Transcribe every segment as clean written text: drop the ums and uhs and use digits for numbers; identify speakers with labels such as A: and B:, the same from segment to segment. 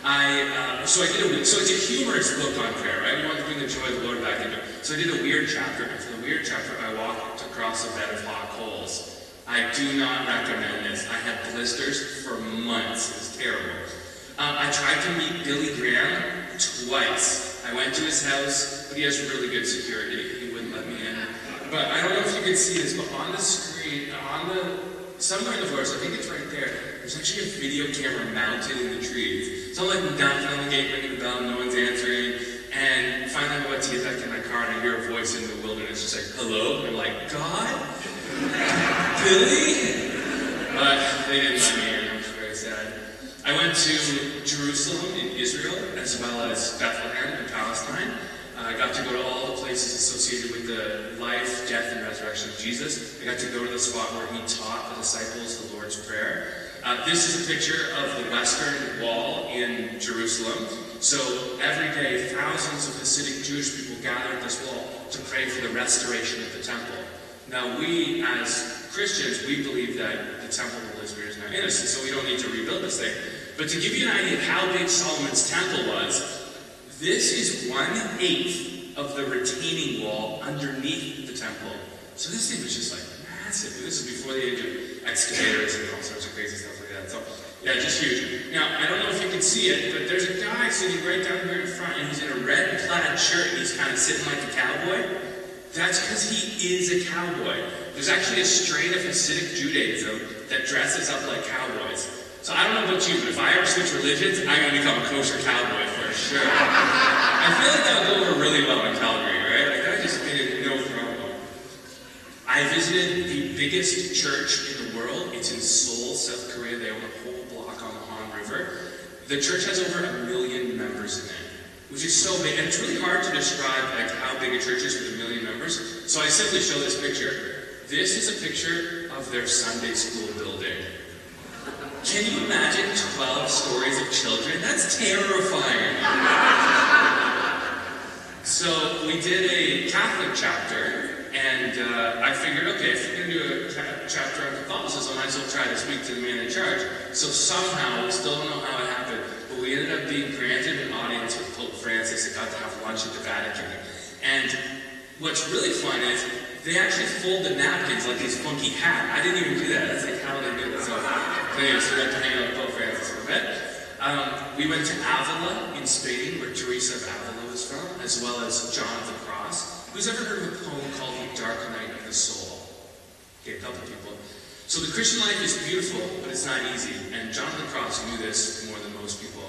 A: So it's a humorous book on prayer, right? We want to bring the joy of the Lord back into it. So I did a weird chapter, and for the weird chapter, I walked across a bed of hot coals. I do not recommend this. I had blisters for months. It was terrible. I tried to meet Billy Graham twice. I went to his house, but he has really good security. He wouldn't let me in. But I don't know if you can see this, but on the screen, somewhere in the forest, I think it's right there, there's actually a video camera mounted in the trees. So I'm like knocking on the gate, ringing the bell, no one's answering. And finally I'm about to get back in my car and I hear a voice in the wilderness just like, hello? And I'm like, God? Billy? But they didn't let me in. I was very sad. I went to Jerusalem in Israel, as well as Bethlehem in Palestine. I got to go to all the places associated with the life, death, and resurrection of Jesus. I got to go to the spot where he taught the disciples the Lord's Prayer. This is a picture of the Western Wall in Jerusalem. So every day, thousands of Hasidic Jewish people gather at this wall to pray for the restoration of the temple. Now we, as Christians, we believe that the temple of the Holy Spirit is now innocent, so we don't need to rebuild this thing. But to give you an idea of how big Solomon's temple was, this is 1/8 of the retaining wall underneath the temple. So this thing was just like massive. This is before the age of excavators and all sorts of crazy stuff like that. So yeah, just huge. Now, I don't know if you can see it, but there's a guy sitting right down here in front, and he's in a red plaid shirt, and he's kind of sitting like a cowboy. That's because he is a cowboy. There's actually a strain of Hasidic Judaism that dresses up like cowboys. So I don't know about you, but if I ever switch religions, I'm going to become a kosher cowboy for sure. I feel like that would go over really well in Calgary, right? Like I just made it no problem. I visited the biggest church in the world. It's in Seoul, South Korea. They own a whole block on the Han River. The church has over 1 million members in it, which is so big. And it's really hard to describe like how big a church is with 1 million members. So I simply show this picture. This is a picture of their Sunday school building. Can you imagine 12 stories of children? That's terrifying. So we did a Catholic chapter, and I figured, okay, if we're going to do a chapter on Catholicism, I might as well try to speak to the man in charge. So somehow, we still don't know how it happened, but we ended up being granted an audience with Pope Francis and got to have lunch at the Vatican. And what's really fun is they actually fold the napkins like his funky hat. I didn't even do that. That's like how they do it. So anyways, we got to hang out with Pope Francis for a bit. We went to Avila in Spain, where Teresa of Avila was from, as well as John of the Cross. Who's ever heard of a poem called The Dark Night of the Soul? Okay, a couple people. So the Christian life is beautiful, but it's not easy. And John of the Cross knew this more than most people.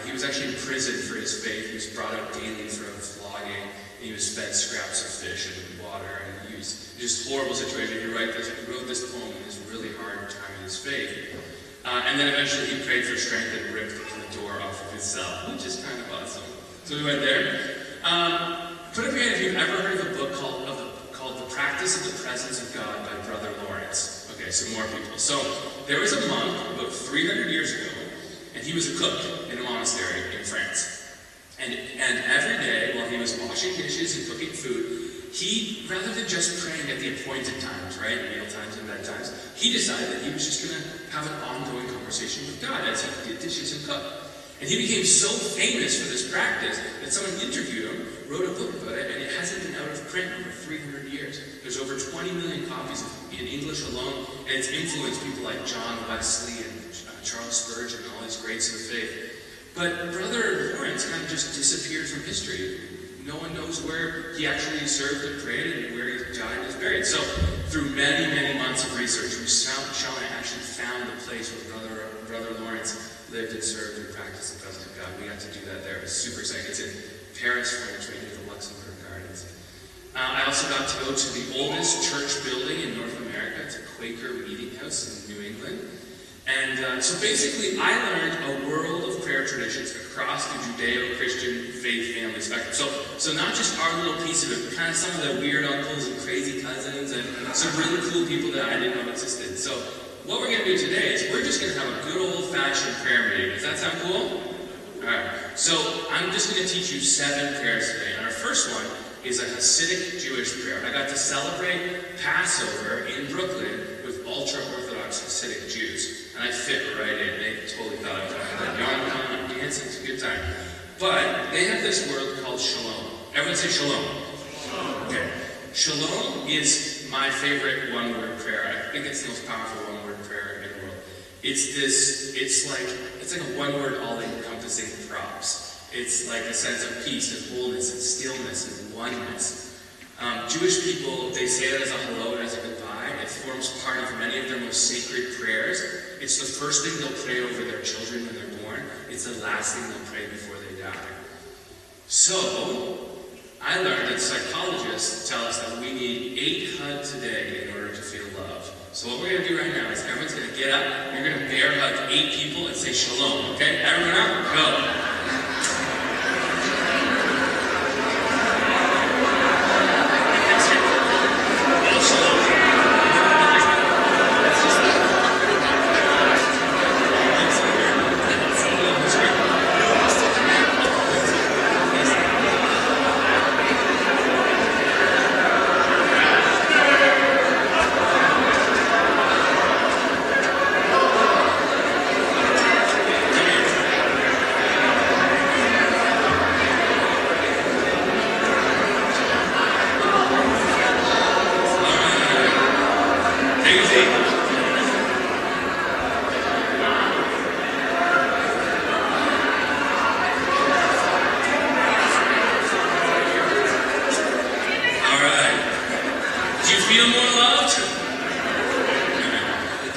A: He was actually in prison for his faith. He was brought out daily for flogging. And he was fed scraps of fish and water. And he was just horrible situation. He wrote this poem in his really hard time in his faith. And then eventually he prayed for strength and ripped the door off of his cell, which is kind of awesome. So we went there. Put up your hand if you've ever heard of a book called The Practice of the Presence of God by Brother Lawrence. Okay, some more people. So there was a monk about 300 years ago, and he was a cook in a monastery in France. And every day while he was washing dishes and cooking food, he, rather than just praying at the appointed times, right, meal times and bedtimes, he decided that he was just going to have an ongoing conversation with God as he did dishes and cooked. And he became so famous for this practice that someone interviewed him, wrote a book about it, and it hasn't been out of print in over 300 years. There's over 20 million copies in English alone, and it's influenced people like John Wesley and Charles Spurgeon and all these greats of the faith. But Brother Lawrence kind of just disappeared from history. No one knows where he actually served and prayed and where he died and was buried. So through many, many months of research, Sean and I actually found the place where Brother Lawrence lived and served and practiced the presence of God. We got to do that there. It was super exciting. It's in Paris, France, right near the Luxembourg Gardens. I also got to go to the oldest church building in North America. It's a Quaker meeting house in New England. And so basically, I learned a world of prayer traditions across the Judeo-Christian faith family spectrum. So not just our little piece of it, but kind of some of the weird uncles and crazy cousins and some really cool people that I didn't know existed. So what we're going to do today is we're just going to have a good old-fashioned prayer meeting. Does that sound cool? All right. So I'm just going to teach you 7 prayers today. And our first one is a Hasidic Jewish prayer. I got to celebrate Passover in Brooklyn with ultra-Orthodox Hasidic Jews. And I fit right in. They totally thought I was like, Yom Kippur dancing good time. But they have this word called shalom. Everyone say shalom. Okay. Shalom is my favorite one-word prayer. I think it's the most powerful one-word prayer in the world. It's like a one-word all-encompassing props. It's like a sense of peace and wholeness and stillness and oneness. Jewish people, they say it as a hello and as a goodbye. It forms part of many of their most sacred prayers. It's the first thing they'll pray over their children when they're born. It's the last thing they'll pray before they die. So, I learned that psychologists tell us that we need 8 hugs a day in order to feel love. So what we're going to do right now is everyone's going to get up, you're going to bear hug 8 people and say shalom, okay? Everyone up, go.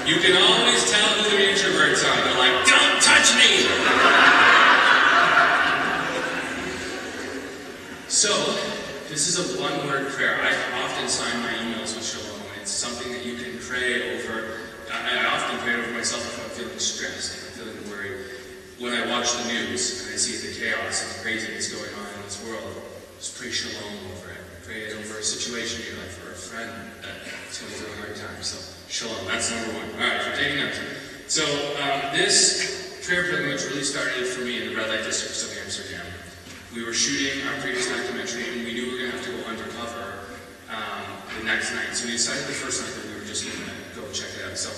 A: You can always tell who the introverts are. They're like, don't touch me! So, this is a one-word prayer. I often sign my emails with shalom. It's something that you can pray over. I often pray over myself if I'm feeling stressed, if I'm feeling worried. When I watch the news and I see the chaos and craziness going on in this world, just pray shalom over it. Pray it over a situation in your life or a friend that's going through a hard time. So, shalom, that's number 1. All right, if you're taking notes. So, this prayer pilgrimage really started for me in the red light districts of Amsterdam. We were shooting our previous documentary, and we knew we were going to have to go undercover the next night. So we decided the first night that we were just going to go check it out. So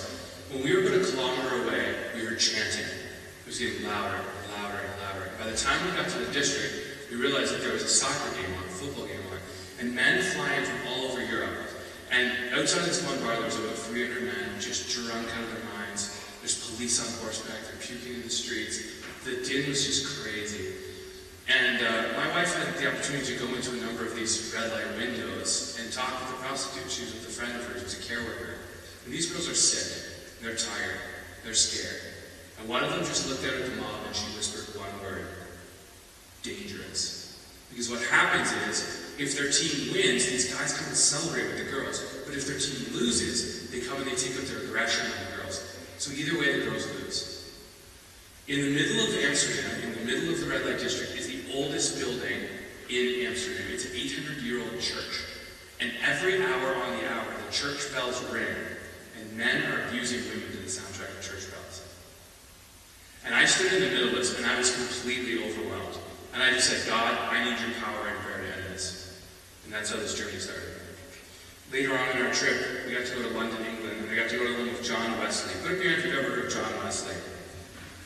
A: when we were about a kilometer away, we heard chanting. It was getting louder and louder and louder. And by the time we got to the district, we realized that there was a soccer game on, a football game on, and men flying from all over Europe. And outside of this one bar, there was about 300 men just drunk out of their minds. There's police on horseback, they're puking in the streets. The din was just crazy. And my wife had the opportunity to go into a number of these red light windows and talk with the prostitute. She was with a friend of hers who was a care worker. And these girls are sick, they're tired, they're scared. And one of them just looked out at the mob and she whispered one word: dangerous. Because what happens is, if their team wins, these guys come and celebrate with the girls. But if their team loses, they come and they take out their aggression on the girls. So either way, the girls lose. In the middle of Amsterdam, in the middle of the red light district, is the oldest building in Amsterdam. It's an 800-year-old church. And every hour on the hour, the church bells ring, and men are abusing women to the soundtrack of church bells. And I stood in the middle of this, and I was completely overwhelmed. And I just said, God, I need your power and prayer to end this. And that's how this journey started. Later on in our trip, we got to go to London, England, and I got to go to the home of John Wesley. Put up your hand if you've ever heard of John Wesley.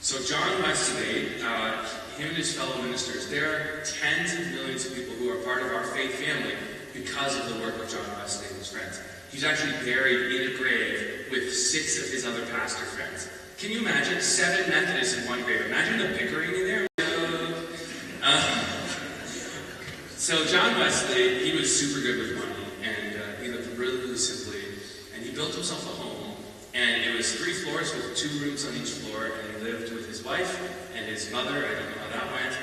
A: So John Wesley, him and his fellow ministers, there are tens of millions of people who are part of our faith family because of the work of John Wesley and his friends. He's actually buried in a grave with 6 of his other pastor friends. Can you imagine 7 Methodists in one grave? Imagine the bickering in there. So John Wesley, he was super good with money, and he lived really, really simply, and he built himself a home, and it was 3 floors with 2 rooms on each floor, and he lived with his wife and his mother. I don't know how that went,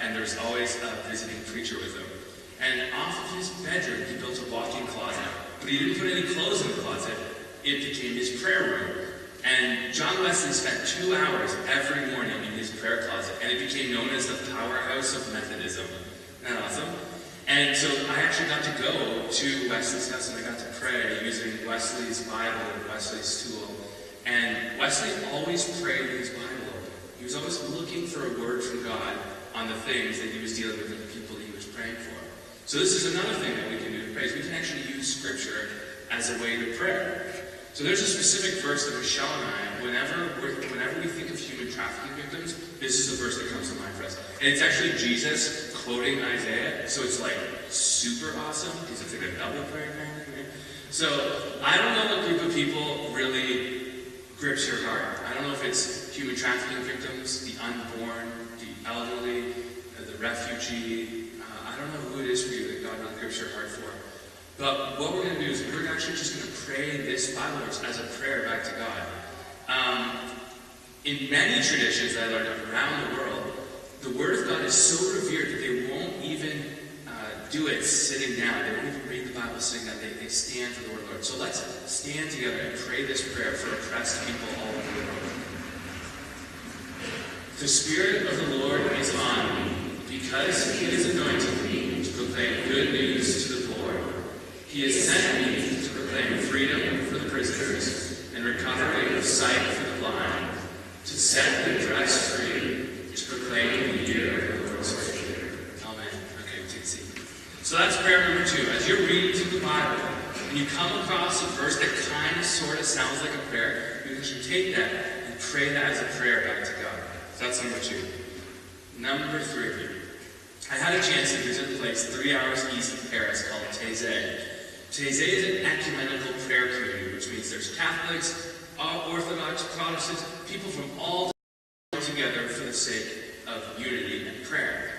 A: and there's always a visiting preacher with him. And off of his bedroom, he built a walk-in closet, but he didn't put any clothes in the closet. It became his prayer room. And John Wesley spent 2 hours every morning in his prayer closet, and it became known as the powerhouse of Methodism. Isn't that awesome? And so I actually got to go to Wesley's house, and I got to pray using Wesley's Bible and Wesley's tool. And Wesley always prayed with his Bible open. He was always looking for a word from God on the things that he was dealing with and the people that he was praying for. So this is another thing that we can do to pray. We can actually use Scripture as a way to pray. So there's a specific verse that Michelle and I whenever we think of human trafficking victims, this is the verse that comes to mind for us. And it's actually Jesus quoting Isaiah, so it's like super awesome because it's like a double prayer kind of thing. So I don't know what group of people really grips your heart. I don't know if it's human trafficking victims, the unborn, the elderly, the refugee. I don't know who it is for you that God really grips your heart for. But what we're going to do is we're actually just going to pray this Bible verse as a prayer back to God. In many traditions that I learned around the world, the Word of God is so revered that they won't even do it sitting down. They won't even read the Bible sitting down. They stand for the Word of the Lord. So let's stand together and pray this prayer for oppressed people all over the world. The Spirit of the Lord is on me, because He has anointed me to proclaim good news to the poor. He has sent me to proclaim freedom for the prisoners and recovery of sight for the blind, to set the oppressed free, to proclaim the year of the Lord's favor. Amen. Okay, we take a seat. So that's prayer number 2. As you're reading through the Bible, and you come across a verse that kind of, sort of sounds like a prayer, you can take that and pray that as a prayer back to God. So that's number 2. Number 3. I had a chance to visit a place 3 hours east of Paris called Taizé. Taizé is an ecumenical prayer community, which means there's Catholics, Orthodox, Protestants, people from all together for the sake of unity and prayer.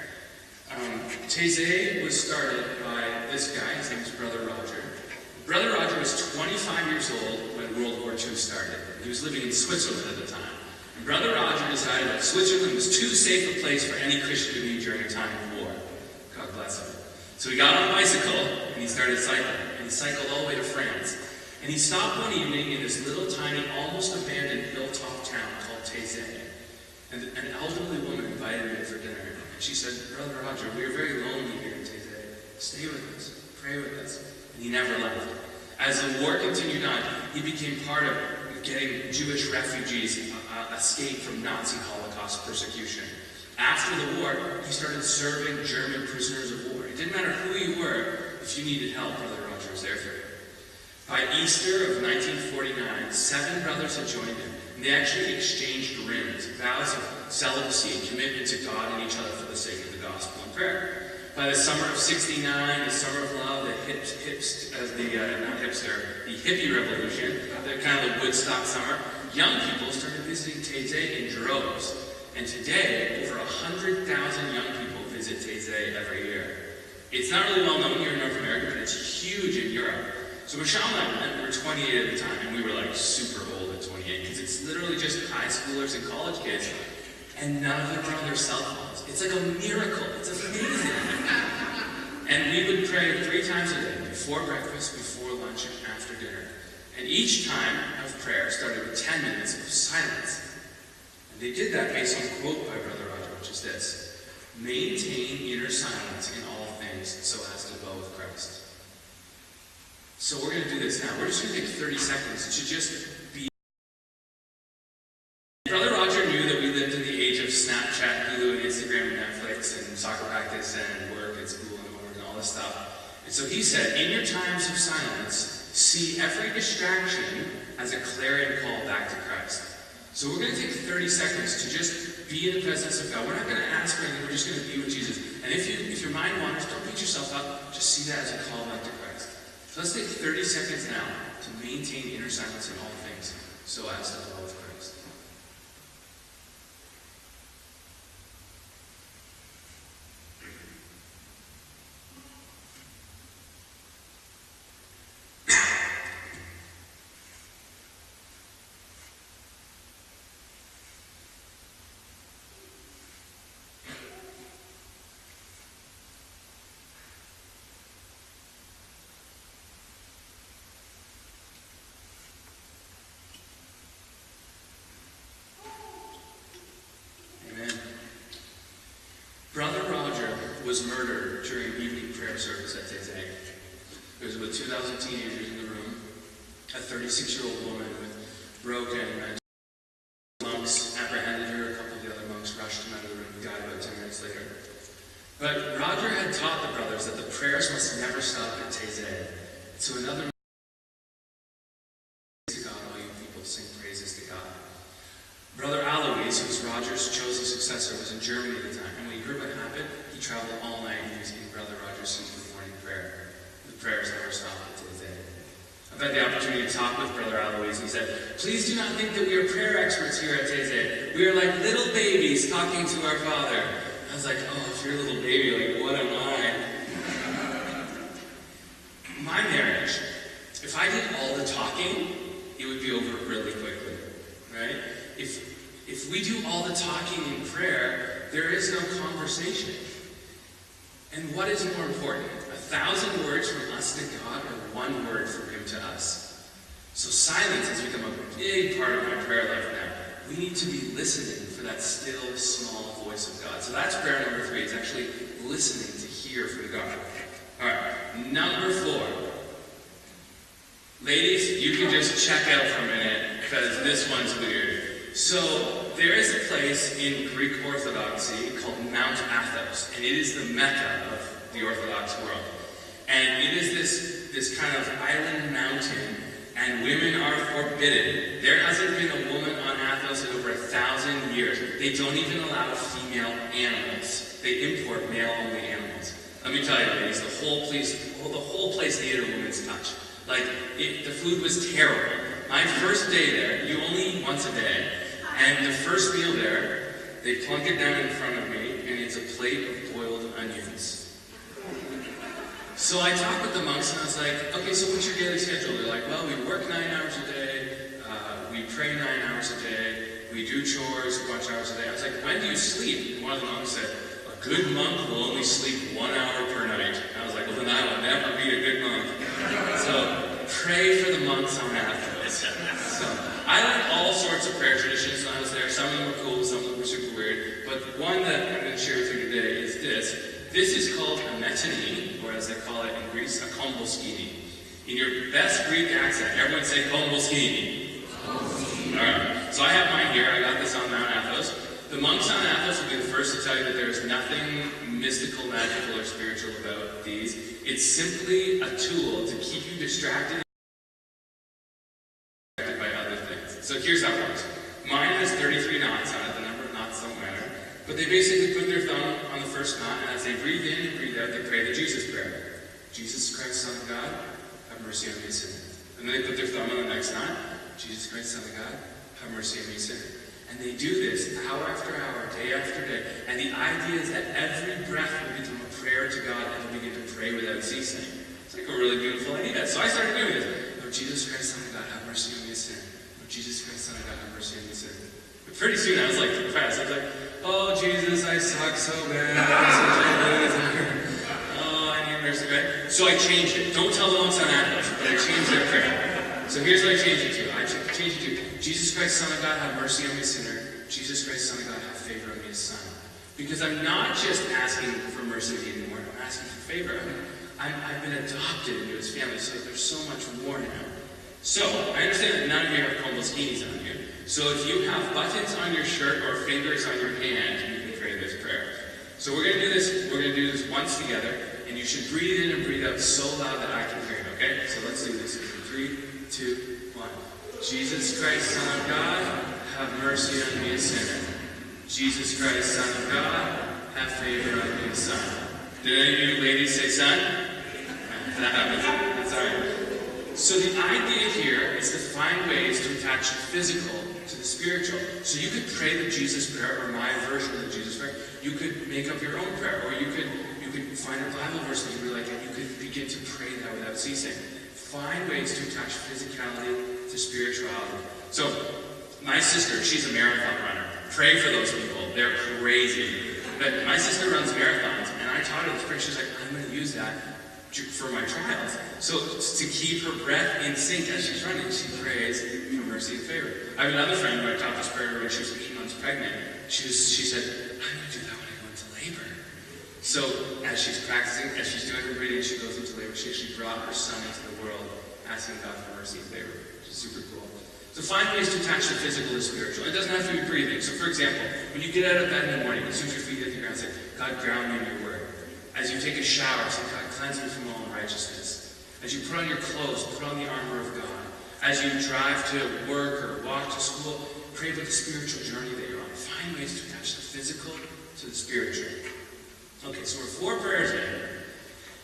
A: Taizé was started by this guy. His name is Brother Roger. Brother Roger was 25 years old when World War II started. He was living in Switzerland at the time. And Brother Roger decided that Switzerland was too safe a place for any Christian to be during a time of war. God bless him. So he got on a bicycle and he started cycling. And he cycled all the way to France. And he stopped one evening in this little tiny, almost abandoned hilltop town called Taizé. And an elderly woman invited him in for dinner. And she said, Brother Roger, we are very lonely here in Taizé. Stay with us. Pray with us. And he never left. As the war continued on, he became part of getting Jewish refugees escape from Nazi Holocaust persecution. After the war, he started serving German prisoners of war. It didn't matter who you were, if you needed help, Brother Roger was there for you. By Easter of 1949, 7 brothers had joined him, and they actually exchanged rings, vows of celibacy and commitment to God and each other for the sake of the gospel and prayer. By the summer of '69, the summer of love, the hippie revolution, the kind of the Woodstock summer, young people started visiting Taizé in droves. And today, over 100,000 young people visit Taizé every year. It's not really well known here in North America, but it's huge in Europe. So Michelle and I went, we were 28 at the time, and we were like super old at 28, because it's literally just high schoolers and college kids, and none of them are on their cell phones. It's like a miracle. It's amazing. And we would pray 3 times a day, before breakfast, before lunch, and after dinner. And each time of prayer started with 10 minutes of silence. And they did that based on a quote by Brother Roger, which is this: maintain inner silence in all things so as to dwell with Christ. So we're going to do this now. We're just going to take 30 seconds to just be. Brother Roger knew that we lived in the age of Snapchat, Hulu, and Instagram, and Netflix, and soccer practice, and work, and school, and work, and all this stuff. And so he said, in your times of silence, see every distraction as a clarion call back to Christ. So we're going to take 30 seconds to just be in the presence of God. We're not going to ask for anything. We're just going to be with Jesus. And if your mind wanders, don't beat yourself up. Just see that as a call back to Christ. So let's take 30 seconds now to maintain inner silence in all things, so as to dwell with Christ. Brother Roger was murdered during evening prayer service at Taizé. There was about 2,000 teenagers in the room. A 36-year-old woman with broken monks apprehended her. A couple of the other monks rushed him out of the room. He died about 10 minutes later. But Roger had taught the brothers that the prayers must never stop at Taizé. So another to God, all you people, sing praises to God. travel all night using Brother Rogerson's Good Morning Prayer. The prayers never stop until the day. I've had the opportunity to talk with Brother Alois, and he said, "Please do not think that we are prayer experts here at Teze. We are like little babies talking to our Father." I was like, "Oh, if you're a little baby, like, what am I?" My marriage, if I did all the talking, it would be over really quickly, right? If we do all the talking in prayer, there is no conversation. And what is more important? 1,000 words from us to God or one word from Him to us? So silence has become a big part of my prayer life now. We need to be listening for that still, small voice of God. So that's prayer number 3, is actually listening to hear from God. All right, number 4. Ladies, you can just check out for a minute, because this one's weird. So, there is a place in Greek Orthodoxy called Mount Athos, and it is the Mecca of the Orthodox world. And it is this kind of island mountain, and women are forbidden. There hasn't been a woman on Athos in over 1,000 years. They don't even allow female animals. They import male-only animals. Let me tell you, ladies, the whole place hated a woman's touch. Like, the food was terrible. My first day there, you only eat once a day, and the first meal there, they plunk it down in front of me, and it's a plate of boiled onions. So I talked with the monks, and I was like, "Okay, so what's your daily schedule?" They're like, "Well, we work 9 hours a day, we pray 9 hours a day, we do chores a bunch of hours a day." I was like, "When do you sleep?" And one of the monks said, "A good monk will only sleep 1 hour per night." And I was like, "Well, then I will never be a good monk." So pray for the monks on Athos. So I like all sorts of prayer traditions when I was there. Some of them were cool, some of them were super weird. But one that I'm going to share with you today is this. This is called a metany, or as they call it in Greece, a komboskini. In your best Greek accent, everyone say komboskini. Alright, so I have mine here. I got this on Mount Athos. The monks on Athos will be the first to tell you that there is nothing mystical, magical, or spiritual about these. It's simply a tool to keep you distracted by other things. So here's how it works. Mine has 33 knots on it. The number of knots don't matter. But they basically put their thumb on the first knot, and as they breathe in and breathe out, they pray the Jesus prayer. "Jesus Christ, Son of God, have mercy on me, a sinner." And then they put their thumb on the next knot. "Jesus Christ, Son of God, have mercy on me, a sinner." And they do this hour after hour, day after day. And the idea is that every breath will become a prayer to God, and they'll begin to pray without ceasing. It's like a really beautiful idea. So I started doing this. "Lord Jesus Christ, Son of God, have mercy on me, a sinner. Lord Jesus Christ, Son of God, have mercy on me, a sinner." But pretty soon I was like depressed. I was like, "Oh, Jesus, I suck so bad. I'm such a loser. Oh, I need mercy," right? So I changed it. Don't tell the monks on Athos, but I changed their prayer. So here's what I changed it to. I changed it to, "Jesus Christ, Son of God, have mercy on me, a sinner. Jesus Christ, Son of God, have favor on me, a son." Because I'm not just asking for mercy anymore. I'm asking for favor. I've been adopted into His family, so there's so much more now. So, I understand that none of you have komboskinis on you. So if you have buttons on your shirt or fingers on your hand, you can pray this prayer. So we're going to do this. We're going to do this once together, and you should breathe in and breathe out so loud that I can hear it. Okay? So let's do this. 3, 2, 1. "Jesus Christ, Son of God, have mercy on me, a sinner. Jesus Christ, Son of God, have favor on me, a son." Did any of you ladies say son? That happens. That's all right. So the idea here is to find ways to attach the physical to the spiritual. So you could pray the Jesus prayer, or my version of the Jesus prayer. You could make up your own prayer, or you could find a Bible verse that you really like, and you could begin to pray that without ceasing. Find ways to attach physicality to spirituality. So my sister, she's a marathon runner. Pray for those people. They're crazy. But my sister runs marathons, and I taught her this prayer. She's like, "I'm going to use that for my trials." So to keep her breath in sync as she's running, she prays for mercy and favor. I have another friend who I taught this prayer when she was 8 months pregnant. She said, "I'm going to do that when I go into labor." So as she's practicing, as she's doing her breathing, she goes into labor. She actually brought her son into the world, asking God for mercy and favor, which is super cool. So find ways to attach the physical to spiritual. It doesn't have to be breathing. So for example, when you get out of bed in the morning, as soon as your feet hit the ground, say, "God, ground me in your word." As you take a shower, say, "God, cleanse me from all unrighteousness." As you put on your clothes, put on the armor of God. As you drive to work or walk to school, pray about the spiritual journey that you're on. Find ways to attach the physical to the spiritual. Okay, so we're 4 prayers in.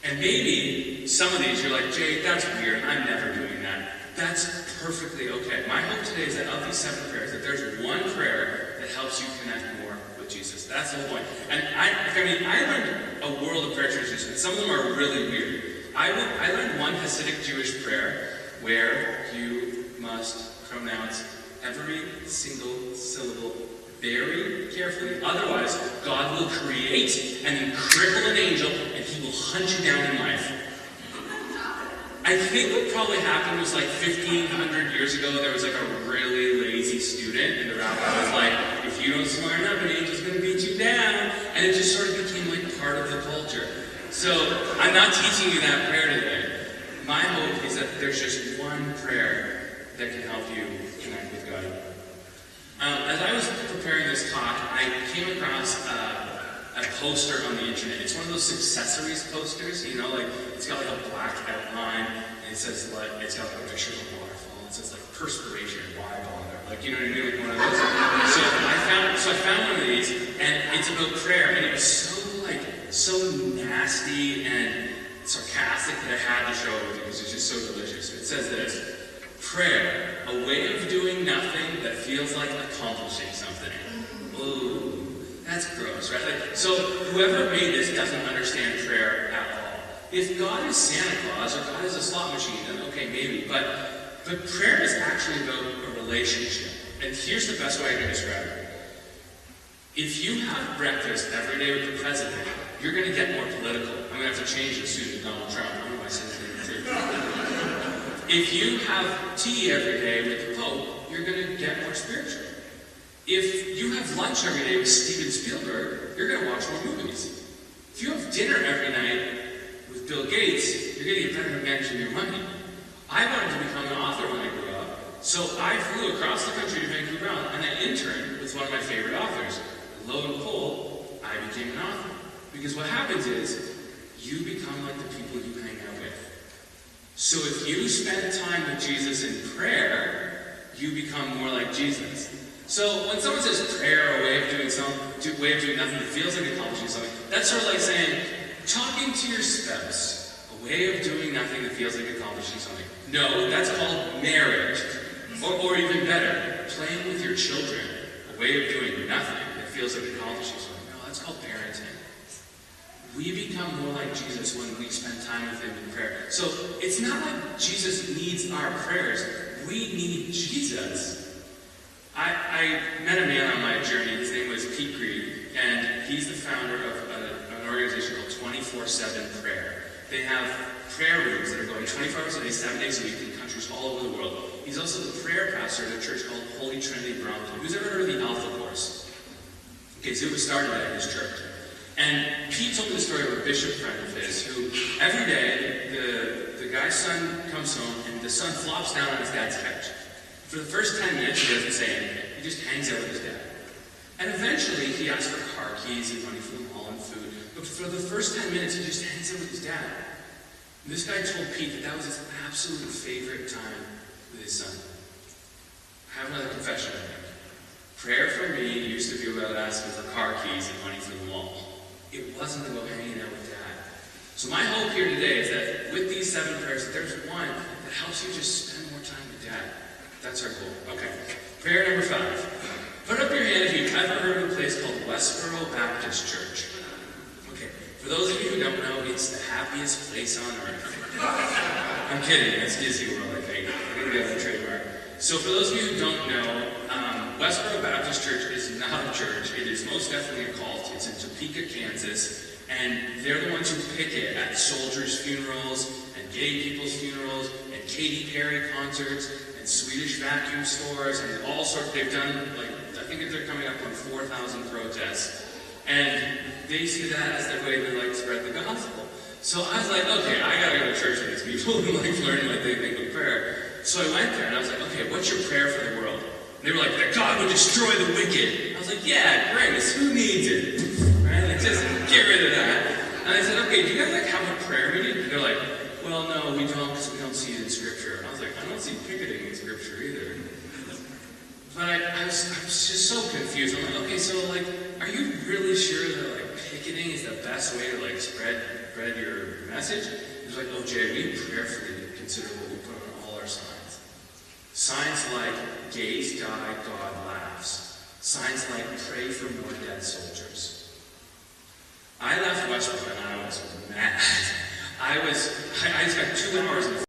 A: And maybe some of these you're like, Jay, that's weird. I'm never doing that. That's perfectly okay. My hope today is that of these 7 prayers, that there's one prayer that helps you connect more with Jesus. That's the whole point. And I learned a world of prayer traditions, and some of them are really weird. I learned one Hasidic Jewish prayer where you must pronounce every single syllable very carefully. Otherwise, God will create and then cripple an angel, and he will hunt you down in life. I think what probably happened was like 1,500 years ago, there was like a really lazy student, and the rabbi was like, if you don't smarten up, an angel's going to beat you down. And it just sort of became like part of the culture. So I'm not teaching you that prayer today. My hope is that there's just one prayer that can help you connect with God. As I was preparing this talk, I came across a poster on the internet. It's one of those accessories posters, you know, like it's got like a black outline, and it says like it's got like a picture of a waterfall. It says like perspiration, why bother? Like, you know what I mean, like one of those. So I found one of these, and it's about prayer, and it was so nasty and sarcastic that I had to show it because it's just so delicious. It says this: prayer, a way of doing nothing that feels like accomplishing something. Ooh, that's gross, right? Like, so whoever made this doesn't understand prayer at all. If God is Santa Claus or God is a slot machine, then okay, maybe. But prayer is actually about a relationship. And here's the best way I can describe it. If you have breakfast every day with the president, you're going to get more political. I'm going to have to change it soon to Donald Trump. I don't know why I said his name too. If you have tea every day with the Pope, you're going to get more spiritual. If you have lunch every day with Steven Spielberg, you're going to watch more movies. If you have dinner every night with Bill Gates, you're going to get better at managing your money. I wanted to become an author when I grew up, so I flew across the country to Vancouver Island, and I interned with one of my favorite authors. Lo and behold, I became an author. Because what happens is, you become like the people you hang out with. So if you spend time with Jesus in prayer, you become more like Jesus. So when someone says prayer, a way of doing nothing that feels like accomplishing something, that's sort of like saying, talking to your spouse, a way of doing nothing that feels like accomplishing something. No, that's called marriage. Or even better, playing with your children, a way of doing nothing that feels like accomplishing something. No, that's called parenting. We become more like Jesus when we spend time with him in prayer. So it's not like Jesus needs our prayers. We need Jesus. I met a man on my journey. His name was Pete Greig, and he's the founder of an organization called 24/7 Prayer. They have prayer rooms that are going 24 hours a day, 7 days a week in countries all over the world. He's also the prayer pastor at a church called Holy Trinity Brompton. Who's ever heard of the Alpha Course? Okay, so it was started at his church. And Pete told me the story of a bishop friend of his who, every day, the guy's son comes home and the son flops down on his dad's couch. For the first 10 minutes, he doesn't say anything. He just hangs out with his dad. And eventually, he asks for car keys and money for the mall and food. But for the first 10 minutes, he just hangs out with his dad. And this guy told Pete that was his absolute favorite time with his son. I have another confession to make. Prayer for me used to be about asking for car keys and money for the mall. It wasn't about hanging out with dad. So my hope here today is that with these 7 prayers, that there's one that helps you just spend more time with dad. That's our goal. Okay. Prayer number 5. Put up your hand if you've ever heard of a place called Westboro Baptist Church. Okay. For those of you who don't know, it's the happiest place on earth. I'm kidding. It's Disney World, I think. I think that's a trademark. So for those of you who don't know, Westboro Baptist Church is not a church. It is most definitely a cult. It's in Topeka, Kansas, and they're the ones who picket at soldiers' funerals and gay people's funerals and Katy Perry concerts and Swedish vacuum stores and all sorts. They've done, like, I think they're coming up on 4,000 protests, and they see that as their way to, like, spread the gospel. So I was like, okay, I gotta go to church with these people and, like, learn what they think of prayer. So I went there and I was like, okay, what's your prayer for the world? They were like, that God would destroy the wicked. I was like, yeah, great. Who needs it? Right? Like, just get rid of that. And I said, okay, do you guys like have a prayer meeting? And they're like, well, no, we don't, because we don't see it in Scripture. And I was like, I don't see picketing in Scripture either. But I was just so confused. I'm like, okay, so like, are you really sure that like picketing think is the best way to like spread your message? He was like, oh Jay, we prayerfully consider what we put on all our signs. Signs like gays die, God laughs. Signs like pray for more dead soldiers. I left Westbrook and I was mad. I spent 2 hours in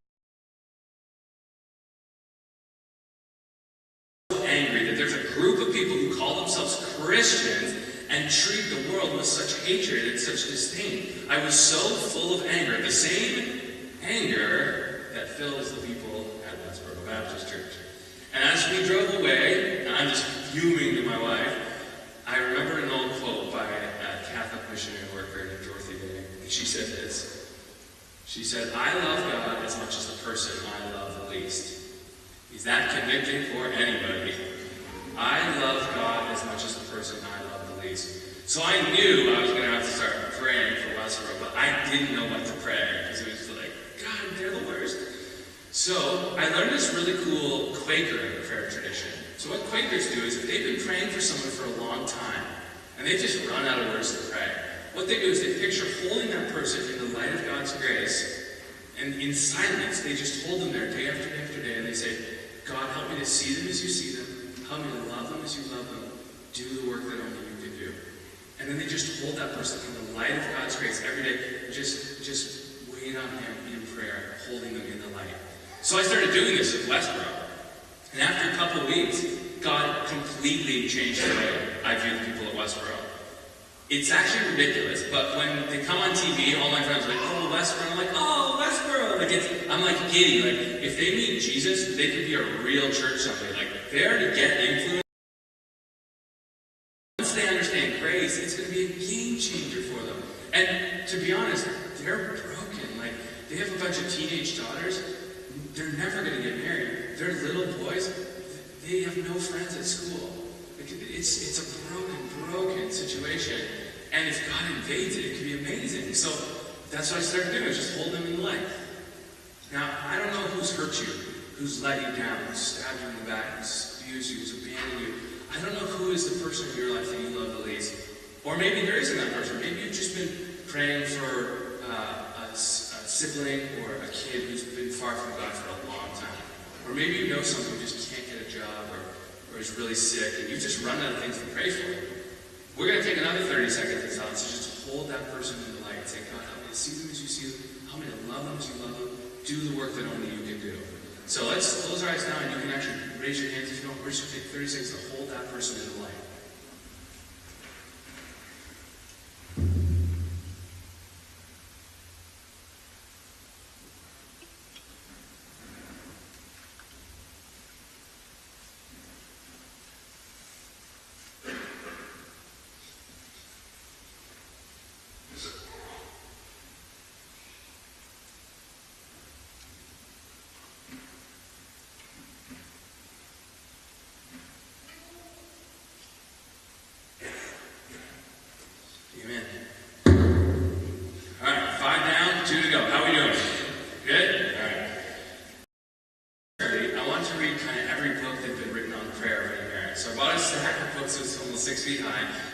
A: angry that there's a group of people who call themselves Christians and treat the world with such hatred and such disdain. I was so full of anger, the same anger that fills the people at Westboro Baptist Church. And as we drove away, and I'm just fuming to my wife, I remember an old quote by a Catholic missionary worker named Dorothy Day. And she said this. She said, I love God as much as the person I love the least. Is that convicting for anybody? I love God as much as the person I love the least. So I knew I was going to have to start praying for Westboro, but I didn't know what to pray because it was like, God, they're the worst. So I learned this really cool Quaker prayer tradition. So what Quakers do is if they've been praying for someone for a long time and they just run out of words to pray, what they do is they picture holding that person in the light of God's grace, and in silence they just hold them there day after day after day, and they say, God, help me to see them as you see them, help me to love them as you love them, do the work that only you can do. And then they just hold that person in the light of God's grace every day, just wait on him in prayer, holding them in the light. So I started doing this at Westboro. And after a couple of weeks, God completely changed the way I view the people at Westboro. It's actually ridiculous, but when they come on TV, all my friends are like, oh, Westboro. I'm like, oh, Westboro. I'm like giddy. Like, if they meet Jesus, they could be a real church someday. Like, they already get influence. Once they understand grace, it's going to be a game changer for them. And to be honest, they're broken. Like, they have a bunch of teenage daughters. They're never going to get married. They're little boys. They have no friends at school. It's a broken situation. And if God invades it, it can be amazing. So that's what I started doing, just hold them in the light. Now, I don't know who's hurt you, who's let you down, who's stabbed you in the back, who's abused you, who's abandoned you. I don't know who is the person in your life that you love the least. Or maybe there isn't that person. Maybe you've just been praying for a sibling or a kid who's been far from God for a long time. Or maybe you know someone who just can't get a job or is really sick, and you've just run out of things to pray for. We're going to take another 30 seconds in silence to just hold that person in the light and say, God, help me to see them as you see them. Help me to love them as you love them. Do the work that only you can do. So let's close our eyes now, and you can actually raise your hands if you don't. We're just going to take 30 seconds to hold that person in the light.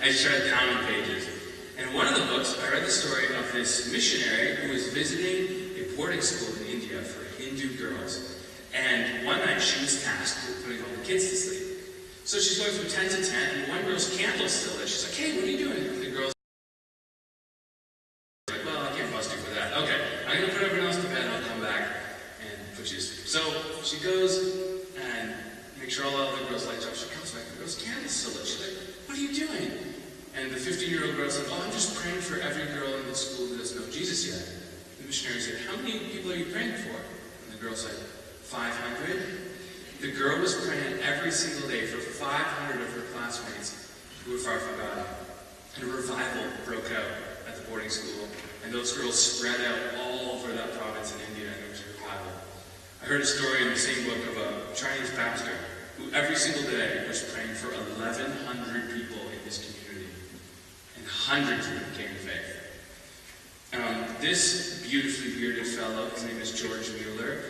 A: I started counting pages. And one of the books, I read the story of this missionary who was visiting a boarding school in India for Hindu girls. And one night she was tasked with putting all the kids to sleep. So she's going from 10 to 10, and one girl's candle's still lit. She's like, hey, what are you doing? And the girl's like, well, I can't bust you for that. Okay, I'm going to put everyone else to bed, I'll come back and put you to sleep. So she goes and makes sure all the other girls' lights off. She comes back, the girl's candle's still lit. She's like, what are you doing? And the 15-year-old girl said, oh, I'm just praying for every girl in the school who doesn't know Jesus yet. The missionary said, how many people are you praying for? And the girl said, 500. The girl was praying every single day for 500 of her classmates who were far from God. And a revival broke out at the boarding school. And those girls spread out all over that province in India, and there was a revival. I heard a story in the same book of a Chinese pastor who every single day was praying for 1,100 people in his community. And hundreds of them came to faith. This beautifully bearded fellow, his name is George Mueller.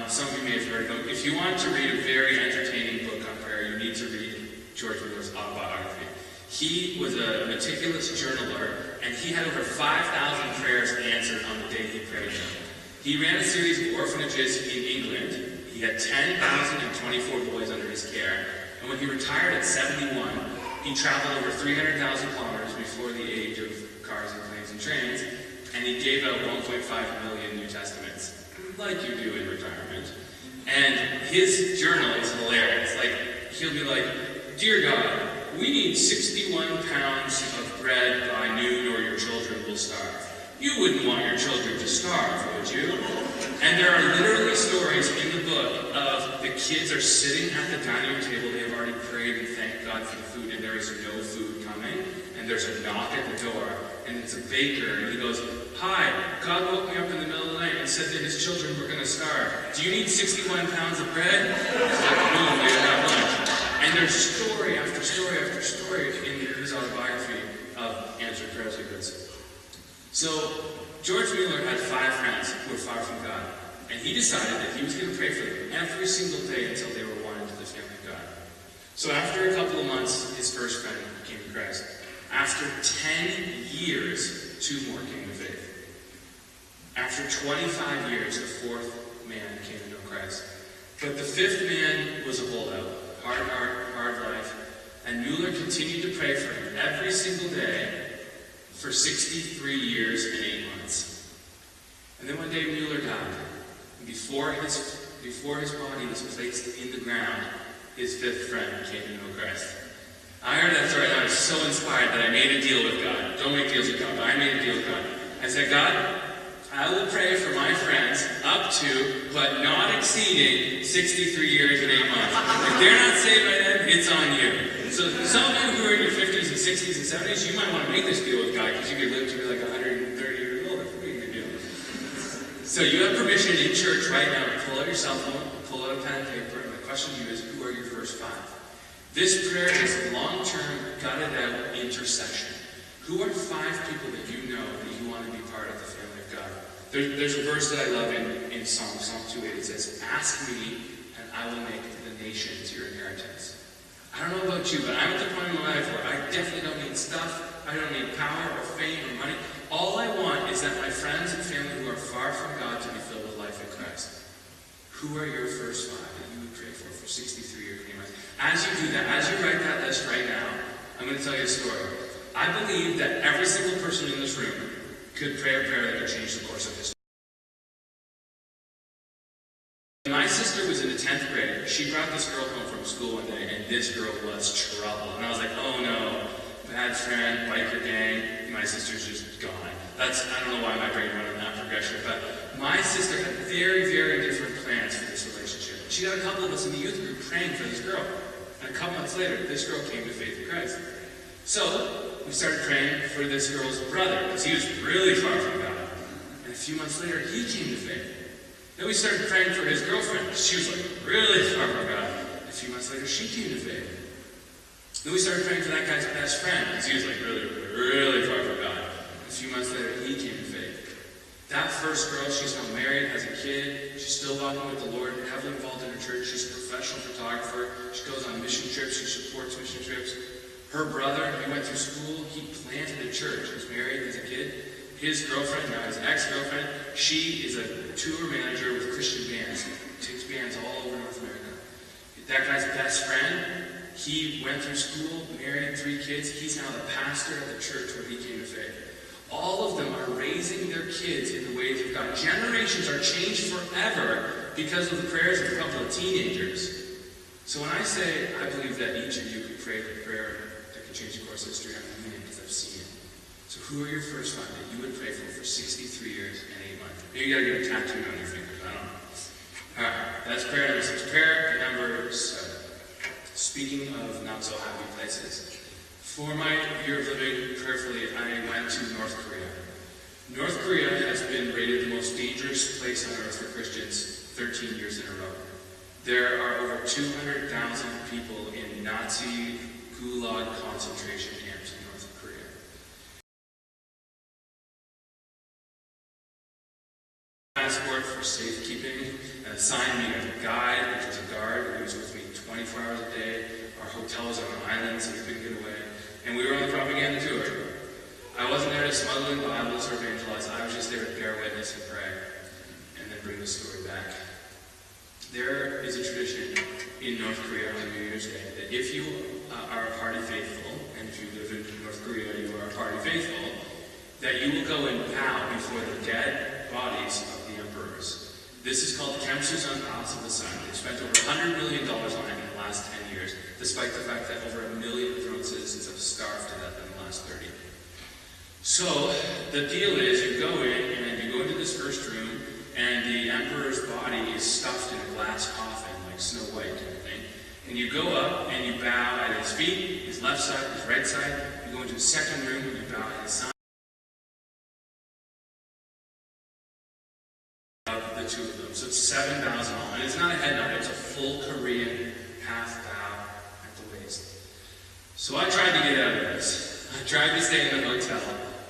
A: Some of you may have heard of him. If you want to read a very entertaining book on prayer, you need to read George Mueller's autobiography. He was a meticulous journaler, and he had over 5,000 prayers answered on the day he prayed them. He ran a series of orphanages in England. He had 10,024 boys under his care, and when he retired at 71, he traveled over 300,000 kilometers before the age of cars and planes and trains, and he gave out 1.5 million New Testaments, like you do in retirement. And his journal is hilarious. Like, he'll be like, "Dear God, we need 61 pounds of bread by noon or your children will starve." You wouldn't want your children to starve, would you? And there are literally stories in the book of the kids are sitting at the dining room table, they have already prayed and thanked God for the food, and there is no food coming, and there's a knock at the door, and it's a baker, and he goes, "Hi, God woke me up in the middle of the night and said that his children were going to starve. Do you need 61 pounds of bread?" It's like, "No, they don't have lunch." And there's story after story after story in his autobiography of answered prayers like this. So, George Mueller had 5 friends who were far from God, and he decided that he was going to pray for them every single day until they were one into the family of God. So after a couple of months, his first friend came to Christ. After 10 years, 2 more came to faith. After 25 years, the 4th man came to know Christ. But the 5th man was a holdout, hard life, and Mueller continued to pray for him every single day for 63 years and 8 months. And then one day Mueller died. And before his body was placed in the ground, his 5th friend came to know Christ. I heard that story and I was so inspired that I made a deal with God. Don't make deals with God, but I made a deal with God. I said, "God, I will pray for my friends up to, but not exceeding, 63 years and 8 months. If they're not saved by then, it's on you." So some of you who are in your 50s and 60s and 70s, you might want to make this deal with God because you could live to be like 130 years old. That's a pretty good deal. So you have permission in church right now to pull out your cell phone, pull out a pen and paper, and the question to you is, who are your first 5? This prayer is long-term, gutted-out intercession. Who are 5 people that you know that you want to be part of the family of God? There's a verse that I love in Psalm 2:8. It says, "Ask me, and I will make the nations your inheritance." I don't know about you, but I'm at the point in my life where I definitely don't need stuff. I don't need power or fame or money. All I want is that my friends and family who are far from God to be filled with life in Christ. Who are your first 5 that you would pray for 63 years? As you do that, as you write that list right now, I'm going to tell you a story. I believe that every single person in this room could pray a prayer that could change the course of history. My sister was in the 10th grade. She brought this girl home from school one day, and this girl was trouble. And I was like, "Oh no, bad friend, biker gang, my sister's just gone." I don't know why my brain went on that progression, but my sister had very, very different plans for this relationship. She had a couple of us in the youth group praying for this girl. And a couple months later, this girl came to faith in Christ. So, we started praying for this girl's brother, because he was really far from God. And a few months later, he came to faith. Then we started praying for his girlfriend. She was like really far from God. A few months later, she came to faith. Then we started praying for that guy's best friend, because he was like really, really far from God. A few months later, he came to faith. That first girl, she's now married, has a kid. She's still walking with the Lord, heavily involved in her church. She's a professional photographer. She goes on mission trips. She supports mission trips. Her brother, he went through school. He planted a church. He's married, has a kid. His girlfriend, now his ex-girlfriend, she is a tour manager with Christian bands. Takes bands all over North America. That guy's best friend, he went through school, married, 3 kids. He's now the pastor of the church where he came to faith. All of them are raising their kids in the ways of God. Generations are changed forever because of the prayers of a couple of teenagers. So when I say I believe that each of you could pray the prayer that could change the course of history, I'm meaning it because I've seen it. So who are your first 5 that you would pray for 63 years and 8 months? Maybe you gotta get a tattoo on your fingers, I don't know. Alright, that's prayer number 6. Prayer number 7. Speaking of not so happy places. For my year of living prayerfully, I went to North Korea. North Korea has been rated the most dangerous place on earth for Christians 13 years in a row. There are over 200,000 people in Nazi Gulag concentration camps in North Korea. Passport for safekeeping, and assigned me a guide, which was a guard who was with me 24 hours a day. Our hotel was on an island, so we couldn't get away. And we were on the propaganda tour. I wasn't there to to smuggle in Bibles or evangelize. I was just there to bear witness and pray, and then bring the story back. There is a tradition in North Korea on New Year's Day that if you are a party faithful, and if you live in North Korea, you are a party faithful, that you will go and bow before the dead bodies of the emperors. This is called Kemsusan Palace of the Sun. They've spent over $100 million on it in the last 10 years, despite the fact that over 1 million Korean citizens have starved to death in the last 30. So, the deal is you go in and you go into this first room, and the emperor's body is stuffed in a glass coffin, like Snow White kind of thing. And you go up and you bow at his feet, his left side, his right side. You go into the second room and you bow at his side. The two of them. So it's 7 bows in all. And it's not a head nod, it's a full Korean half bow at the waist. So I tried to get out of this. I tried to stay in the hotel.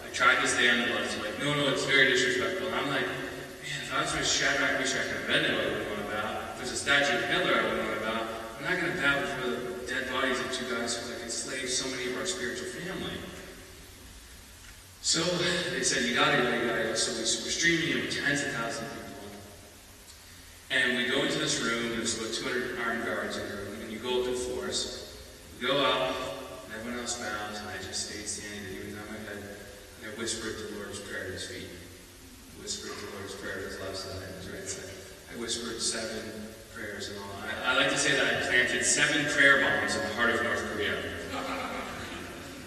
A: I tried to stay on the bus. Like, no, it's very disrespectful. And I'm like, man, if I was with Shadrach, Meshach, and Abednego, I wouldn't want to bow. If there's a statue of Hitler, I wouldn't want to bow. I'm not going to bow before the dead bodies of two guys who like enslaved so many of our spiritual family. So they said, you gotta go. So we're streaming in with tens of thousands of people. And we go into this room, there's about 200 armed guards in the room, and you go up in force. We go up, and everyone else bows, and I just stayed standing, even down my head, and I whispered the Lord's Prayer at his feet. I whispered the Lord's Prayer at his left side and his right side. I whispered 7 prayers and all. I like to say that I planted 7 prayer bombs in the heart of North Korea.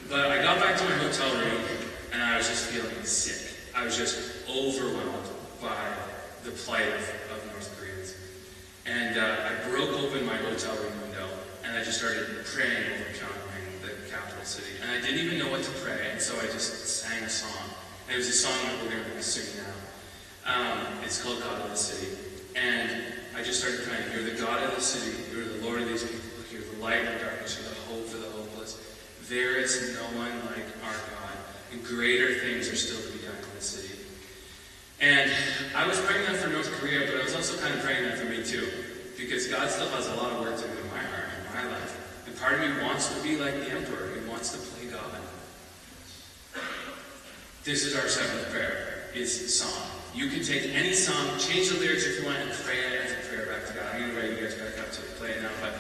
A: But I got back to my hotel room, and I was just feeling sick. I was just overwhelmed by the plight of North Koreans. And I broke open my hotel room window, and I just started praying over Pyongyang, the capital city. And I didn't even know what to pray, and so I just sang a song. And it was a song that we're going to be singing now. It's called God of the City. And I just started praying, you're the God of the city, you're the Lord of these people, you're the light of the darkness, you're the hope for the hopeless. There is no one like our God, and greater things are still to be done in the city. And I was praying that for North Korea, but I was also kind of praying that for me too, because God still has a lot of work to do in my heart, in my life. And part of me wants to be like the emperor, he wants to play God. This is our 7th prayer, is song. You can take any song, change the lyrics if you want, and pray it as a prayer back to God. I'm going to invite you guys back up to play it now, but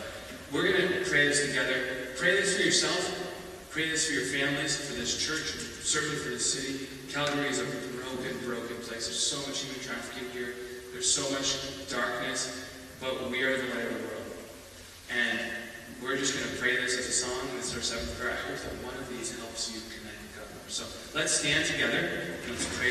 A: we're going to pray this together. Pray this for yourself. Pray this for your families, for this church, certainly for this city. Calgary is a broken place. There's so much human trafficking here. There's so much darkness, but we are the light of the world. And we're just going to pray this as a song, and this is our 7th prayer. I hope that one of these helps you connect with God more. So let's stand together, and let's pray.